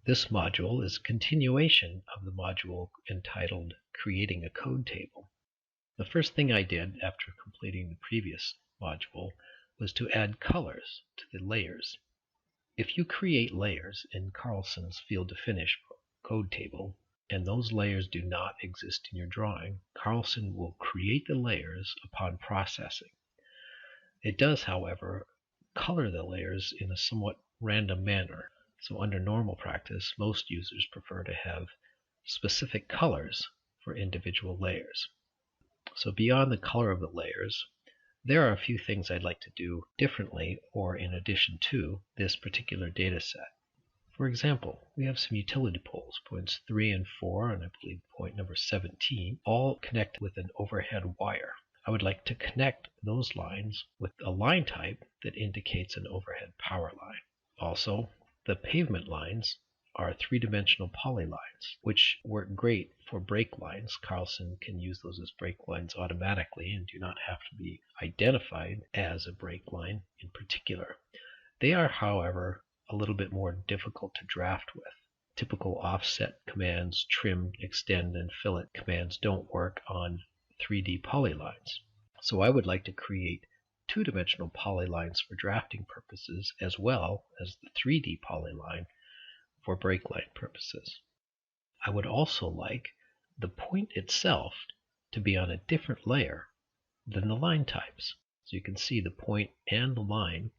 This module is a continuation of the module entitled Creating a Code Table. The first thing I did after completing the previous module was to add colors to the layers. If you create layers in Carlson's Field to Finish code table, and those layers do not exist in your drawing, Carlson will create the layers upon processing. It does, however, color the layers in a somewhat random manner. So under normal practice, most users prefer to have specific colors for individual layers. So beyond the color of the layers, there are a few things I'd like to do differently or in addition to this particular data set. For example, we have some utility poles, points 3 and 4, and I believe point number 17, all connected with an overhead wire. I would like to connect those lines with a line type that indicates an overhead power line. Also, the pavement lines are three-dimensional polylines, which work great for brake lines. Carlson can use those as brake lines automatically and do not have to be identified as a brake line in particular. They are, however, a little bit more difficult to draft with. Typical offset commands, trim, extend, and fillet commands don't work on 3D polylines. So I would like to create two-dimensional polylines for drafting purposes as well as the 3D polyline for brake line purposes. I would also like the point itself to be on a different layer than the line types. So you can see the point and the line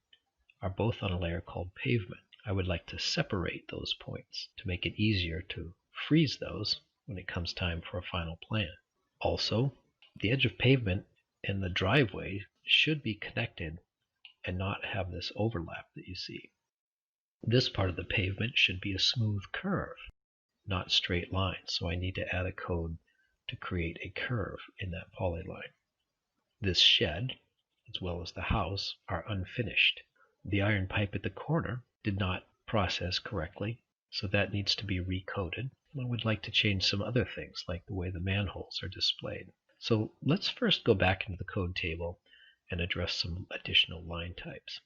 are both on a layer called pavement. I would like to separate those points to make it easier to freeze those when it comes time for a final plan. Also, the edge of pavement and the driveway should be connected and not have this overlap that you see. This part of the pavement should be a smooth curve, not straight lines, so I need to add a code to create a curve in that polyline. This shed, as well as the house, are unfinished. The iron pipe at the corner did not process correctly, so that needs to be recoded. I would like to change some other things, like the way the manholes are displayed. So let's first go back into the code table and address some additional line types.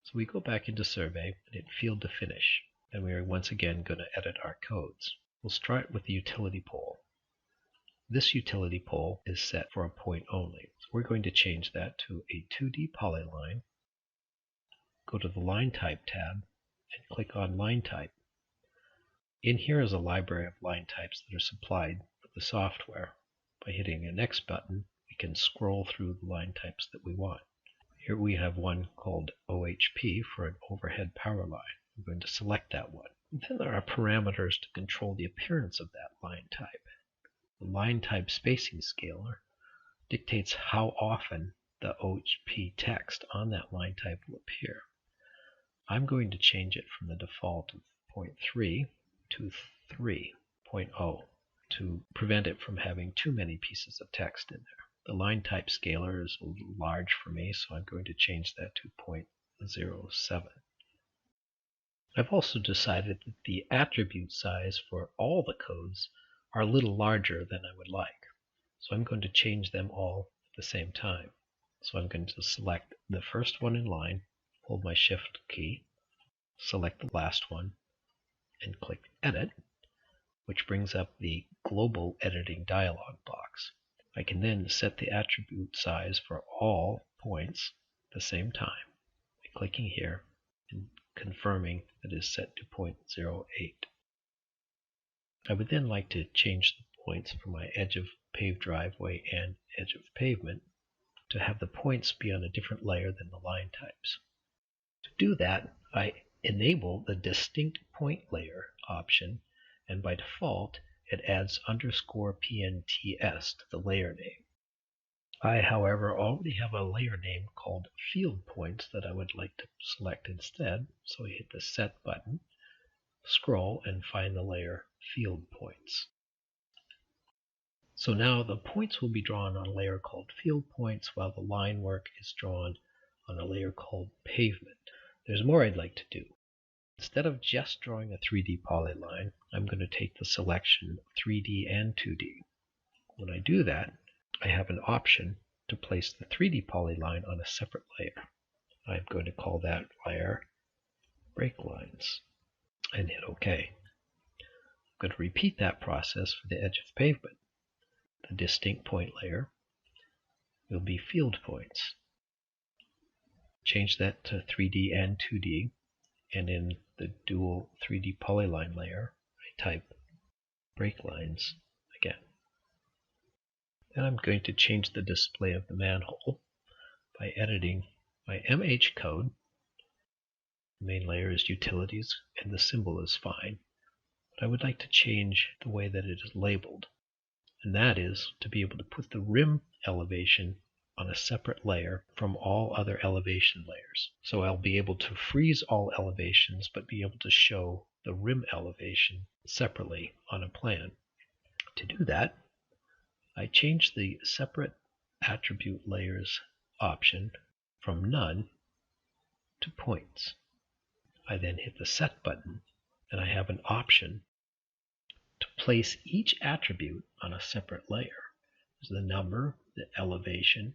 So we go back into Survey and hit Field to Finish, and we are once again going to edit our codes. We'll start with the utility pole. This utility pole is set for a point only, so we're going to change that to a 2D polyline. Go to the Line Type tab and click on Line Type. In here is a library of line types that are supplied with the software. By hitting the Next button, we can scroll through the line types that we want. Here we have one called OHP for an overhead power line. I'm going to select that one. Then there are parameters to control the appearance of that line type. The line type spacing scaler dictates how often the OHP text on that line type will appear. I'm going to change it from the default of 0.3 to 3.0 to prevent it from having too many pieces of text in there. The line type scaler is a little large for me, so I'm going to change that to 0.07. I've also decided that the attribute size for all the codes are a little larger than I would like. So I'm going to change them all at the same time. So I'm going to select the first one in line, hold my Shift key, select the last one, and click Edit, which brings up the Global Editing dialog box. I can then set the attribute size for all points at the same time by clicking here and confirming that it is set to 0.08. I would then like to change the points for my edge of paved driveway and edge of pavement to have the points be on a different layer than the line types. To do that, I enable the distinct point layer option, and by default it adds _PNTS to the layer name. I, however, already have a layer name called Field Points that I would like to select instead, so I hit the Set button, scroll, and find the layer Field Points. So now the points will be drawn on a layer called Field Points, while the line work is drawn on a layer called Pavement. There's more I'd like to do. Instead of just drawing a 3D polyline, I'm going to take the selection of 3D and 2D. When I do that, I have an option to place the 3D polyline on a separate layer. I'm going to call that layer Brake Lines and hit OK. I'm going to repeat that process for the edge of pavement. The distinct point layer will be field points. Change that to 3D and 2D, and in the dual 3D polyline layer, I type brake lines again. Then I'm going to change the display of the manhole by editing my MH code. The main layer is utilities, and the symbol is fine. But I would like to change the way that it is labeled, and that is to be able to put the rim elevation on a separate layer from all other elevation layers. So I'll be able to freeze all elevations, but be able to show the rim elevation separately on a plan. To do that, I change the separate attribute layers option from none to points. I then hit the set button, and I have an option to place each attribute on a separate layer. The number, the elevation,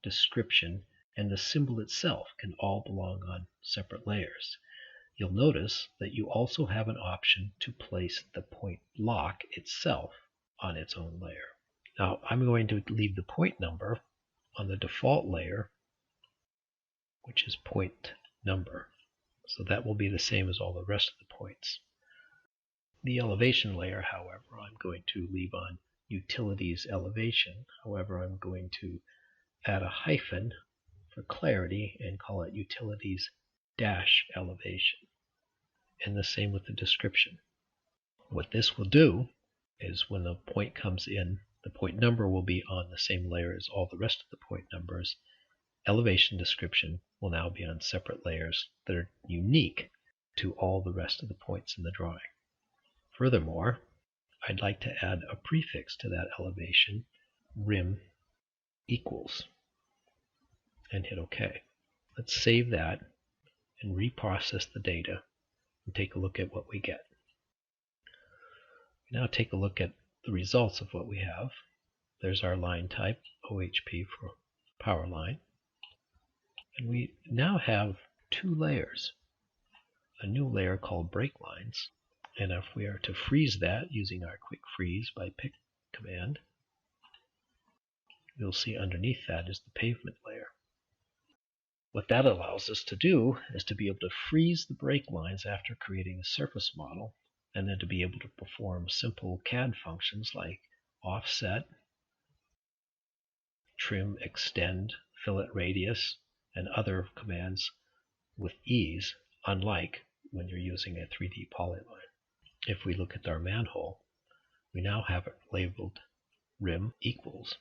description, and the symbol itself can all belong on separate layers. You'll notice that you also have an option to place the point block itself on its own layer. Now I'm going to leave the point number on the default layer, which is point number. So that will be the same as all the rest of the points. The elevation layer, however, I'm going to leave on utilities elevation. However, I'm going to add a hyphen for clarity and call it utilities dash elevation. And the same with the description. What this will do is when the point comes in, the point number will be on the same layer as all the rest of the point numbers. Elevation description will now be on separate layers that are unique to all the rest of the points in the drawing. Furthermore, I'd like to add a prefix to that elevation, rim equals, and hit OK. Let's save that and reprocess the data and take a look at what we get. Now take a look at the results of what we have. There's our line type, OHP for power line. And we now have two layers. A new layer called brake lines. And if we are to freeze that using our quick freeze by pick command, you'll see underneath that is the pavement layer. What that allows us to do is to be able to freeze the brake lines after creating a surface model, and then to be able to perform simple CAD functions like offset, trim, extend, fillet radius, and other commands with ease, unlike when you're using a 3D polyline. If we look at our manhole, we now have it labeled rim equals.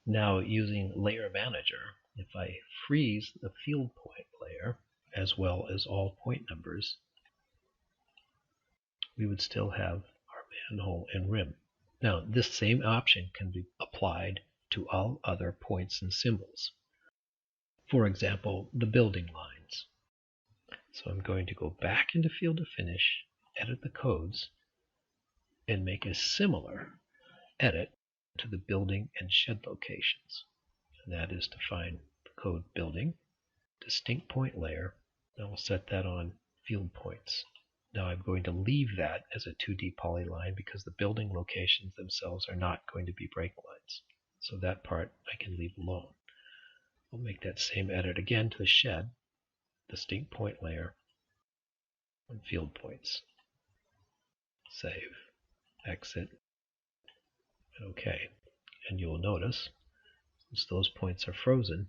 Now using Layer Manager, if I freeze the field point layer as well as all point numbers, we would still have our manhole and rim. Now this same option can be applied to all other points and symbols. For example, the building lines. So I'm going to go back into Field to Finish, edit the codes, and make a similar edit to the building and shed locations. And that is to find the code building, distinct point layer, and we'll set that on field points. Now I'm going to leave that as a 2D polyline because the building locations themselves are not going to be brake lines. So that part I can leave alone. We'll make that same edit again to the shed, distinct point layer, and field points. Save, exit, and OK. And you'll notice, since those points are frozen,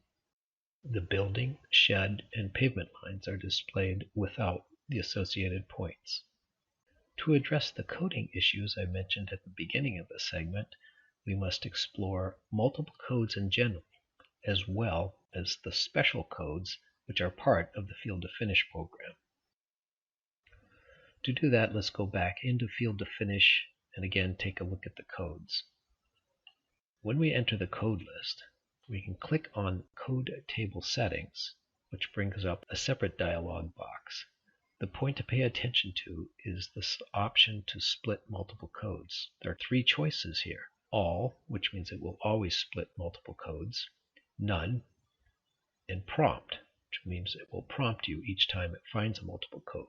the building, shed, and pavement lines are displayed without the associated points. To address the coding issues I mentioned at the beginning of the segment, we must explore multiple codes in general, as well as the special codes which are part of the Field to Finish program. To do that, let's go back into Field to Finish and again take a look at the codes. When we enter the code list, we can click on Code Table Settings, which brings up a separate dialog box. The point to pay attention to is this option to split multiple codes. There are three choices here. All, which means it will always split multiple codes, none, and prompt, which means it will prompt you each time it finds a multiple code.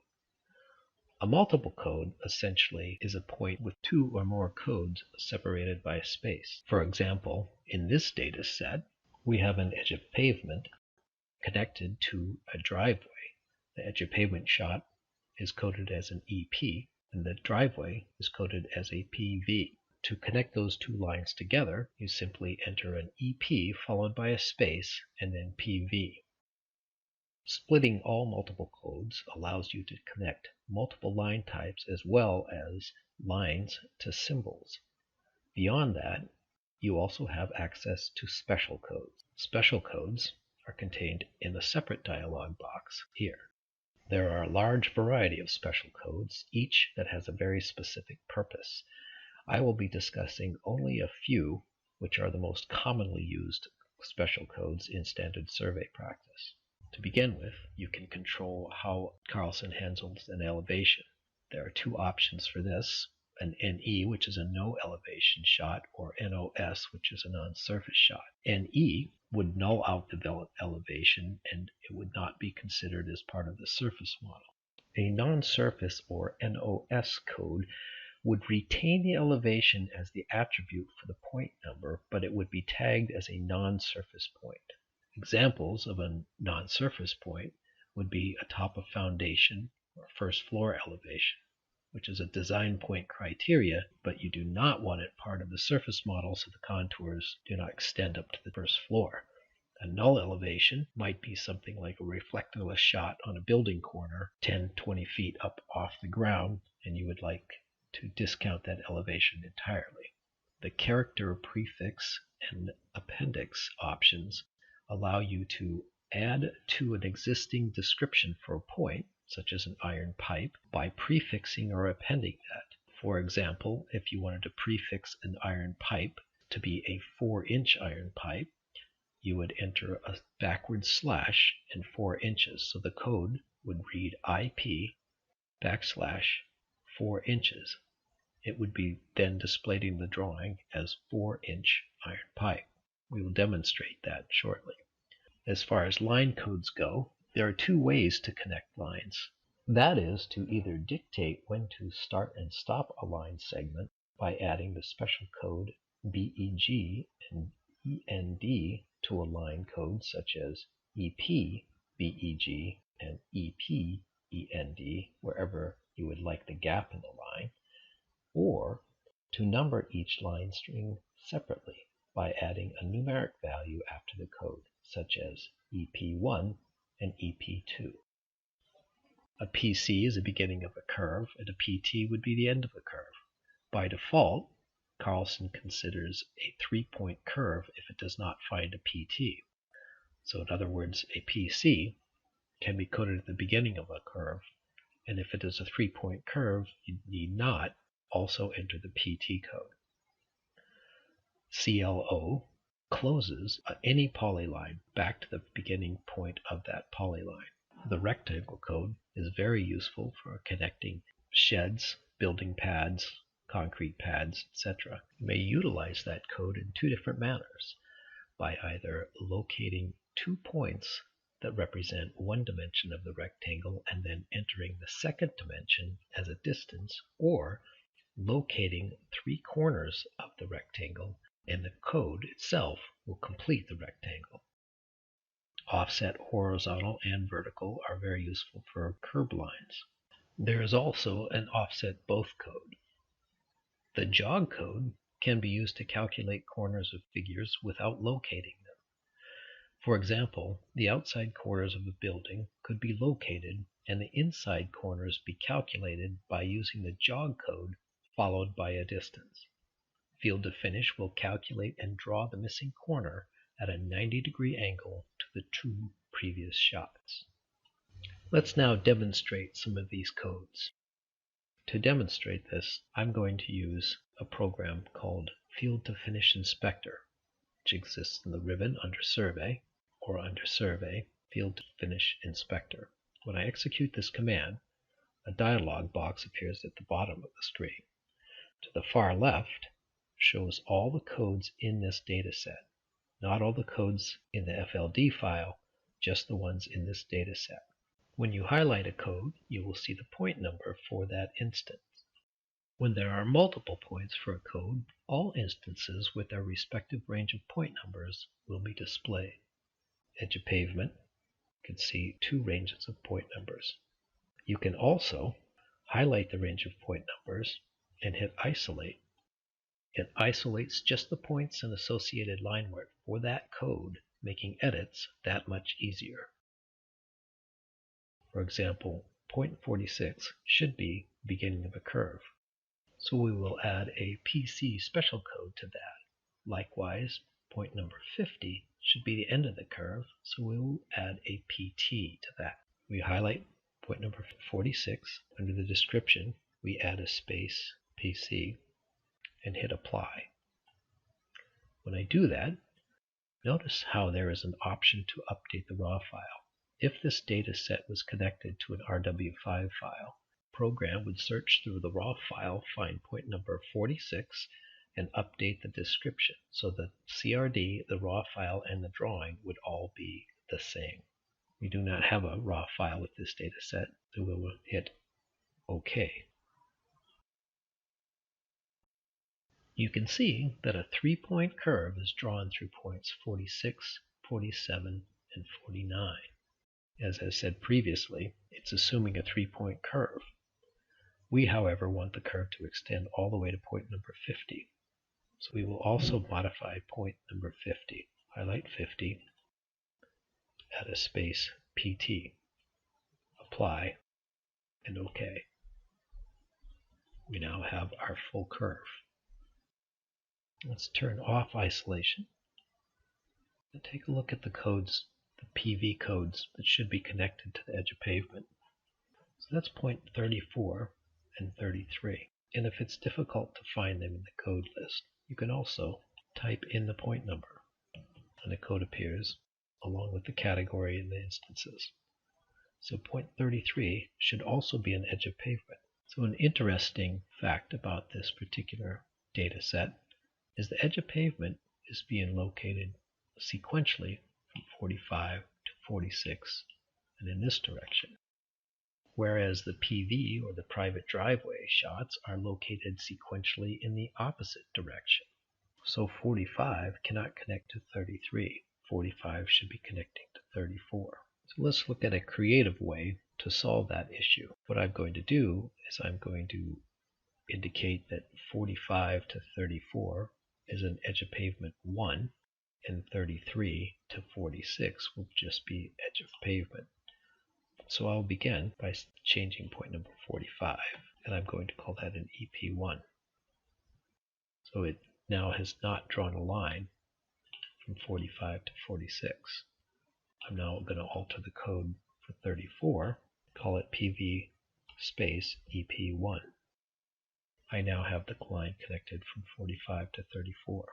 A multiple code essentially is a point with two or more codes separated by a space. For example, in this data set, we have an edge of pavement connected to a driveway. The edge of pavement shot is coded as an EP, and the driveway is coded as a PV. To connect those two lines together, you simply enter an EP followed by a space and then PV. Splitting all multiple codes allows you to connect multiple line types as well as lines to symbols. Beyond that, you also have access to special codes. Special codes are contained in a separate dialog box here. There are a large variety of special codes, each that has a very specific purpose. I will be discussing only a few, which are the most commonly used special codes in standard survey practice. To begin with, you can control how Carlson handles an elevation. There are two options for this, an NE, which is a no elevation shot, or NOS, which is a non-surface shot. NE would null out the elevation and it would not be considered as part of the surface model. A non-surface or NOS code would retain the elevation as the attribute for the point number, but it would be tagged as a non-surface point. Examples of a non-surface point would be atop a foundation or first floor elevation, which is a design point criteria, but you do not want it part of the surface model so the contours do not extend up to the first floor. A null elevation might be something like a reflectorless shot on a building corner 10-20 feet up off the ground, and you would like to discount that elevation entirely. The character prefix and appendix options allow you to add to an existing description for a point, such as an iron pipe, by prefixing or appending that. For example, if you wanted to prefix an iron pipe to be a 4-inch iron pipe, you would enter a backward slash and 4 inches. So the code would read IP \4 inches. It would be then displayed in the drawing as 4-inch iron pipe. We will demonstrate that shortly. As far as line codes go, there are two ways to connect lines. That is to either dictate when to start and stop a line segment by adding the special code BEG and END to a line code such as EP BEG and EP END wherever you would like the gap in the line, or to number each line string separately by adding a numeric value after the code, such as EP1 and EP2. A PC is the beginning of a curve, and a PT would be the end of a curve. By default, Carlson considers a 3-point curve if it does not find a PT. So in other words, a PC can be coded at the beginning of a curve, and if it is a 3-point curve, you need not also enter the PT code. CLO closes any polyline back to the beginning point of that polyline. The rectangle code is very useful for connecting sheds, building pads, concrete pads, etc. You may utilize that code in two different manners, by either locating 2 points that represent one dimension of the rectangle and then entering the second dimension as a distance, or locating 3 corners of the rectangle, and the code itself will complete the rectangle. Offset horizontal and vertical are very useful for curb lines. There is also an offset both code. The jog code can be used to calculate corners of figures without locating them. For example, the outside corners of a building could be located and the inside corners be calculated by using the jog code followed by a distance. Field to finish will calculate and draw the missing corner at a 90-degree angle to the 2 previous shots. Let's now demonstrate some of these codes. To demonstrate this, I'm going to use a program called Field to Finish Inspector, which exists in the ribbon under Survey, or under Survey, Field to Finish Inspector. When I execute this command, a dialog box appears at the bottom of the screen. To the far left shows all the codes in this data set. Not all the codes in the FLD file, just the ones in this data set. When you highlight a code, you will see the point number for that instance. When there are multiple points for a code, all instances with their respective range of point numbers will be displayed. Edge of pavement, you can see two ranges of point numbers. You can also highlight the range of point numbers and hit isolate. It isolates just the points and associated line work for that code, making edits that much easier. For example, point 46 should be the beginning of a curve. So we will add a PC special code to that. Likewise, point number 50 should be the end of the curve, so we will add a PT to that. We highlight point number 46. Under the description, we add a space PC and hit apply. When I do that, notice how there is an option to update the raw file. If this data set was connected to an RW5 file, the program would search through the raw file, find point number 46, and update the description so the CRD, the raw file, and the drawing would all be the same. We do not have a raw file with this data set, so we will hit OK. You can see that a 3-point curve is drawn through points 46, 47, and 49. As I said previously, it's assuming a 3-point curve. We, however, want the curve to extend all the way to point number 50. So we will also modify point number 50. Highlight 50, add a space PT, apply, and OK. We now have our full curve. Let's turn off isolation and take a look at the codes, the PV codes that should be connected to the edge of pavement. So that's point 34 and 33. And if it's difficult to find them in the code list, you can also type in the point number and the code appears along with the category and the instances. So point 33 should also be an edge of pavement. So an interesting fact about this particular data set is the edge of pavement is being located sequentially from 45 to 46 and in this direction, whereas the PV or the private driveway shots are located sequentially in the opposite direction. So 45 cannot connect to 33. 45 should be connecting to 34. So let's look at a creative way to solve that issue. What I'm going to do is I'm going to indicate that 45 to 34 is an edge of pavement 1, and 33 to 46 will just be edge of pavement. So I'll begin by changing point number 45, and I'm going to call that an EP1. So it now has not drawn a line from 45 to 46. I'm now going to alter the code for 34, call it PV space EP1. I now have the line connected from 45 to 34.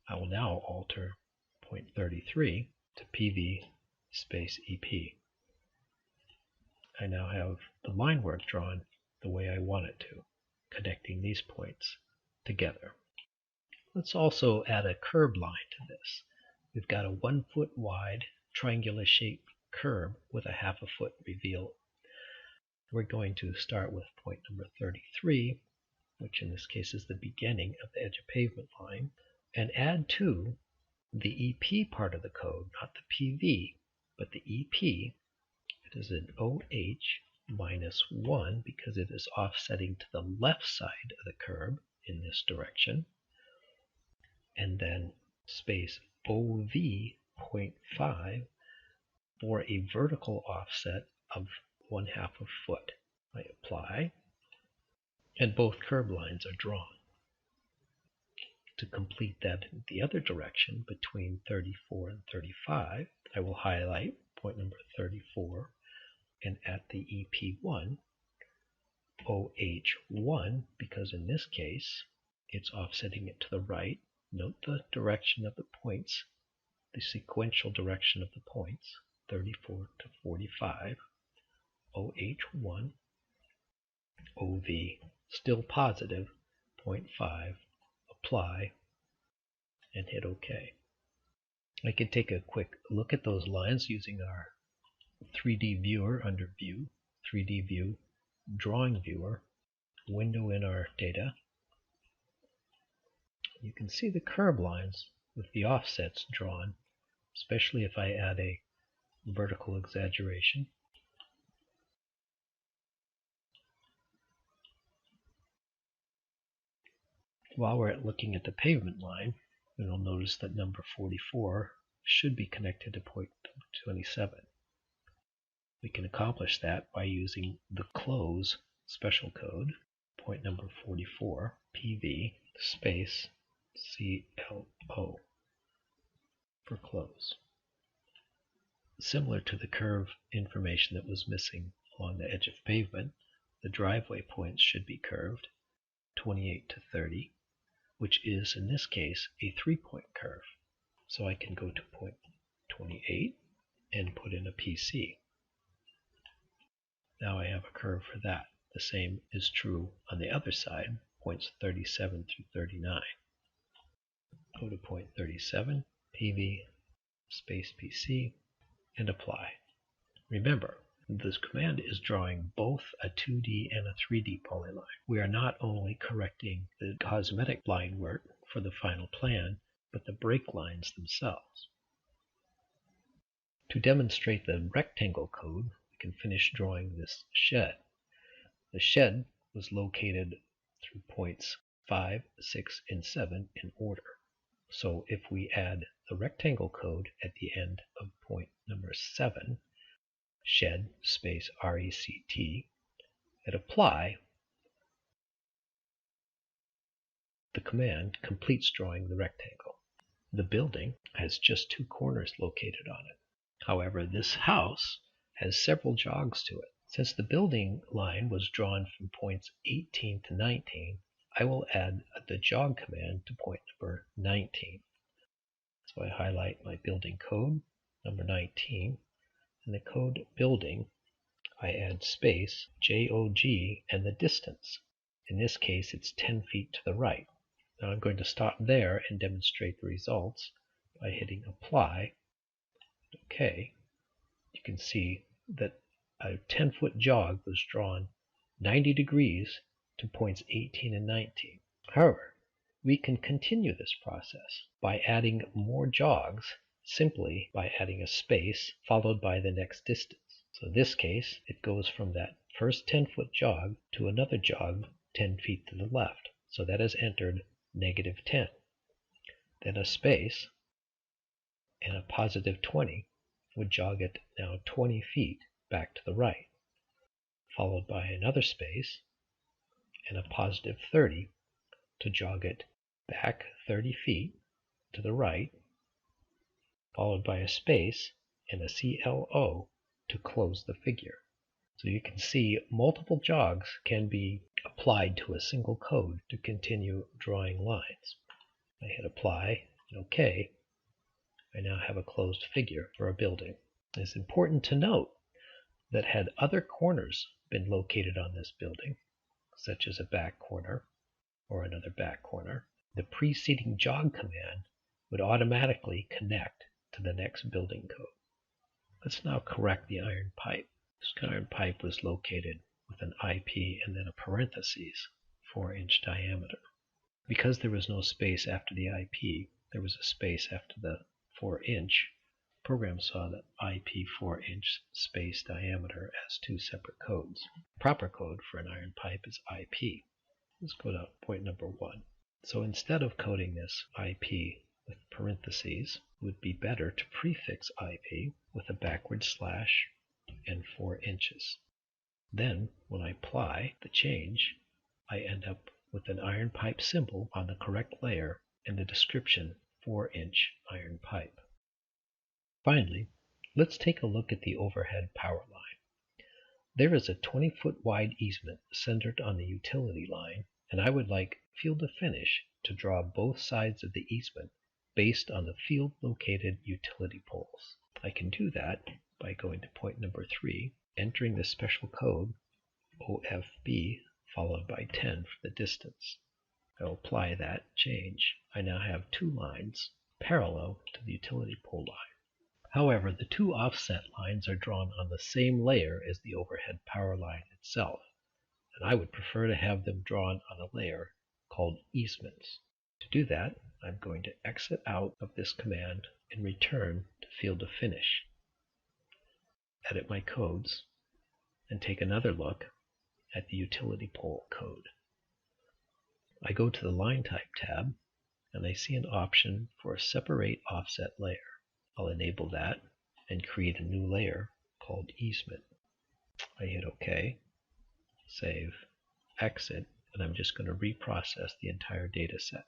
I will now alter point 33 to PV space EP. I now have the line work drawn the way I want it to, connecting these points together. Let's also add a curb line to this. We've got a 1 foot wide triangular shaped curb with a 1/2 foot reveal. We're going to start with point number 33, which in this case is the beginning of the edge of pavement line, and add to the EP part of the code, not the PV, but the EP. It is an OH -1 because it is offsetting to the left side of the curb in this direction, and then space OV 0.5 for a vertical offset of 1/2 foot. I apply, and both curb lines are drawn. To complete that in the other direction between 34 and 35, I will highlight point number 34 and at the EP1, OH1, because in this case it's offsetting it to the right. Note the direction of the points, the sequential direction of the points, 34 to 45, OH1, OV, still positive, 0.5, apply, and hit OK. I can take a quick look at those lines using our 3D viewer under View, 3D View, Drawing Viewer, Window in our data. You can see the curve lines with the offsets drawn, especially if I add a vertical exaggeration. While we're looking at the pavement line, you'll notice that number 44 should be connected to point 27. We can accomplish that by using the close special code, point number 44, PV, space CLO for close. Similar to the curve information that was missing along the edge of pavement, the driveway points should be curved 28 to 30, which is in this case a 3-point curve. So I can go to point 28 and put in a PC. Now I have a curve for that. The same is true on the other side, points 37 through 39. Go to point 37, PV, space PC, and apply. Remember, this command is drawing both a 2D and a 3D polyline. We are not only correcting the cosmetic line work for the final plan, but the break lines themselves. To demonstrate the rectangle code, we can finish drawing this shed. The shed was located through points 5, 6, and 7 in order. So if we add the rectangle code at the end of point number 7, shed space RECT, and apply, the command completes drawing the rectangle. The building has just 2 corners located on it. However, this house has several jogs to it. Since the building line was drawn from points 18 to 19, I will add the jog command to point number 19. So I highlight my building code, number 19, and the code building, I add space, JOG, and the distance. In this case, it's 10 feet to the right. Now I'm going to stop there and demonstrate the results by hitting apply. OK. You can see that a 10-foot jog was drawn 90 degrees to points 18 and 19. However, we can continue this process by adding more jogs simply by adding a space followed by the next distance. So in this case, it goes from that first 10-foot jog to another jog 10 feet to the left. So that has entered -10. Then a space and a +20 would jog it now 20 feet back to the right, followed by another space and a +30 to jog it back 30 feet to the right, followed by a space and a CLO to close the figure. So you can see multiple jogs can be applied to a single code to continue drawing lines. I hit apply and OK. I now have a closed figure for a building. It's important to note that had other corners been located on this building, such as a back corner or another back corner, the preceding jog command would automatically connect to the next building code. Let's now correct the iron pipe. This iron pipe was located with an IP and then a parentheses, 4-inch diameter. Because there was no space after the IP, there was a space after the 4-inch. Program saw that IP 4-inch space diameter as 2 separate codes. Proper code for an iron pipe is IP. Let's go to point number 1. So instead of coding this IP with parentheses, it would be better to prefix IP with a backward slash and 4 inches. Then, when I apply the change, I end up with an iron pipe symbol on the correct layer and the description 4-inch iron pipe. Finally, let's take a look at the overhead power line. There is a 20-foot wide easement centered on the utility line, and I would like Field to Finish to draw both sides of the easement based on the field located utility poles. I can do that by going to point number 3, entering the special code OFB followed by 10 for the distance. I will apply that change. I now have 2 lines parallel to the utility pole line. However, the two offset lines are drawn on the same layer as the overhead power line itself, and I would prefer to have them drawn on a layer called easements. To do that, I'm going to exit out of this command and return to Field of Finish, edit my codes, and take another look at the utility pole code. I go to the Line Type tab, and I see an option for a Separate Offset layer. I'll enable that and create a new layer called Easement. I hit OK, save, exit, and I'm just going to reprocess the entire data set.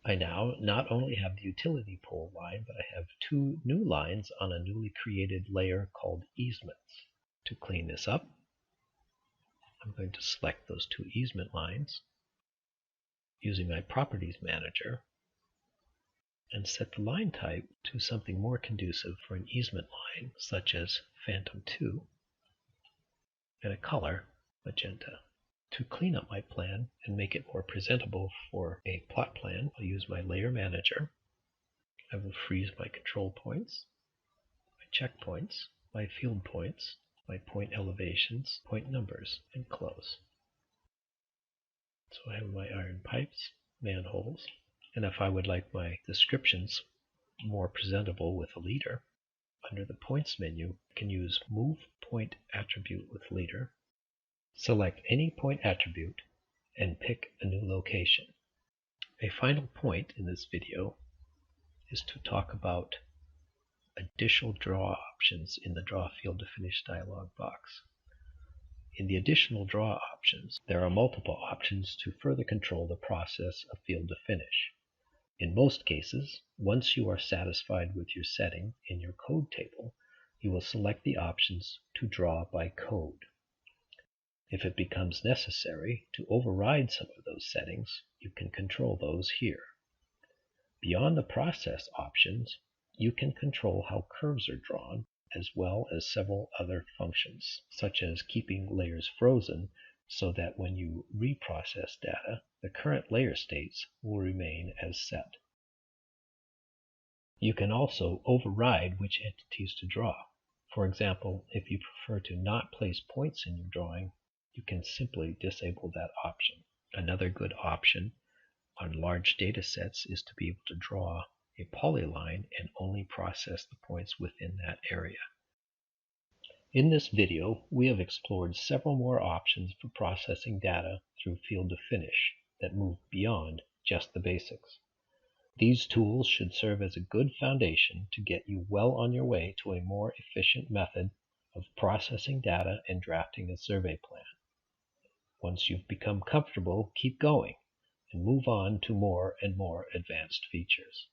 I now not only have the utility pole line, but I have two new lines on a newly created layer called Easements. To clean this up, I'm going to select those two easement lines using my Properties Manager and set the line type to something more conducive for an easement line, such as Phantom 2, and a color, magenta. To clean up my plan and make it more presentable for a plot plan, I'll use my Layer Manager. I will freeze my control points, my checkpoints, my field points, my point elevations, point numbers, and close. So I have my iron pipes, manholes, and if I would like my descriptions more presentable with a leader, under the Points menu, I can use Move Point Attribute with Leader, select any point attribute, and pick a new location. A final point in this video is to talk about additional draw options in the Draw Field to Finish dialog box. In the additional draw options, there are multiple options to further control the process of field to finish. In most cases, once you are satisfied with your setting in your code table, you will select the options to draw by code. If it becomes necessary to override some of those settings, you can control those here. Beyond the process options, you can control how curves are drawn, as well as several other functions, such as keeping layers frozen so that when you reprocess data, the current layer states will remain as set. You can also override which entities to draw. For example, if you prefer to not place points in your drawing, you can simply disable that option. Another good option on large data sets is to be able to draw a polyline and only process the points within that area. In this video, we have explored several more options for processing data through Field to Finish that move beyond just the basics. These tools should serve as a good foundation to get you well on your way to a more efficient method of processing data and drafting a survey plan. Once you've become comfortable, keep going and move on to more and more advanced features.